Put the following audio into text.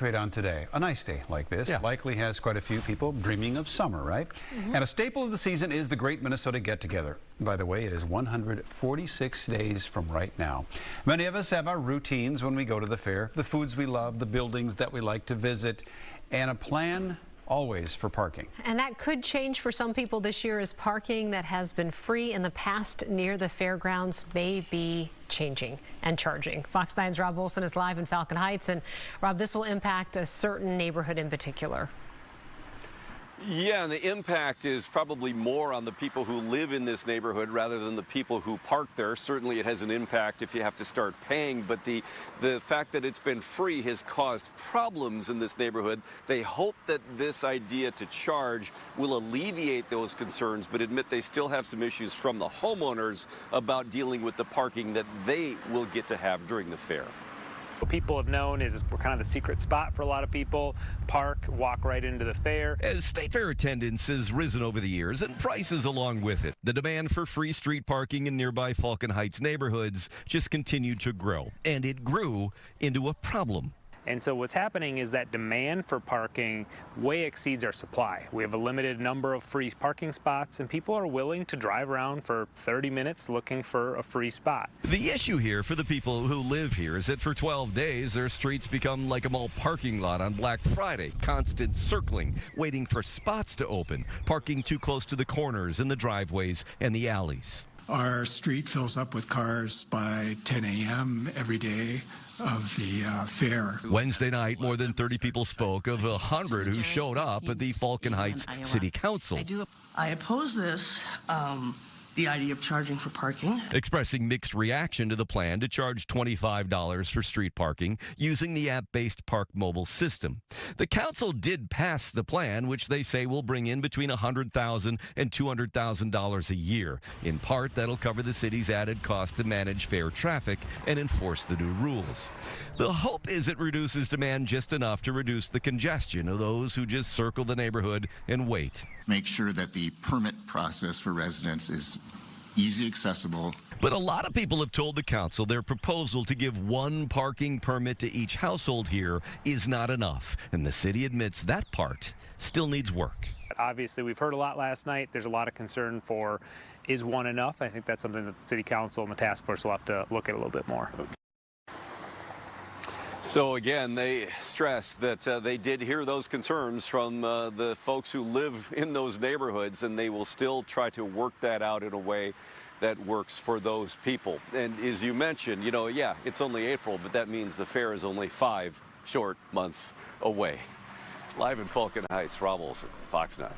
concentrate on today. A nice day like this likely has quite a few people dreaming of summer, right? And a staple of the season is the Great Minnesota Get-Together. By the way, it is 146 days from right now. Many of us have our routines when we go to the fair, the foods we love, the buildings that we like to visit, and a plan always for parking. And that could change for some people this year as parking that has been free in the past near the fairgrounds may be changing and charging. Fox 9's Rob Olson is live in Falcon Heights. And Rob, this will impact a certain neighborhood in particular. Yeah, and the impact is probably more on the people who live in this neighborhood rather than the people who park there. Certainly it has an impact if you have to start paying, but the fact that it's been free has caused problems in this neighborhood. They hope that this idea to charge will alleviate those concerns, but admit they still have some issues from the homeowners about dealing with the parking that they will get to have during the fair. What people have known is we're kind of the secret spot for a lot of people. Park, walk right into the fair. As state fair attendance has risen over the years and prices along with it, the demand for free street parking in nearby Falcon Heights neighborhoods just continued to grow, and it grew into a problem. And so what's happening is that demand for parking way exceeds our supply. We have a limited number of free parking spots, and people are willing to drive around for 30 minutes looking for a free spot. The issue here for the people who live here is that for 12 days, their streets become like a mall parking lot on Black Friday. Constant circling, waiting for spots to open, parking too close to the corners and the driveways and the alleys. Our street fills up with cars by 10 a.m. every day of the fair. Wednesday night, more than 30 people spoke of 100 who showed up at the Falcon Heights City Council. I oppose this, the idea of charging for parking. Expressing mixed reaction to the plan to charge $25 for street parking using the app-based Park Mobile system. The council did pass the plan, which they say will bring in between $100,000 and $200,000 a year. In part, that'll cover the city's added cost to manage fair traffic and enforce the new rules. The hope is it reduces demand just enough to reduce the congestion of those who just circle the neighborhood and wait. Make sure that the permit process for residents is easy accessible. But a lot of people have told the council their proposal to give one parking permit to each household here is not enough, and the city admits that part still needs work. Obviously, we've heard a lot last night. There's a lot of concern for, is one enough? I think that's something that the city council and the task force will have to look at a little bit more. So again, they stress that they did hear those concerns from the folks who live in those neighborhoods, and they will still try to work that out in a way that works for those people. And as you mentioned, yeah, it's only April, but that means the fair is only 5 short months away. Live in Falcon Heights, Rob Olson, Fox 9.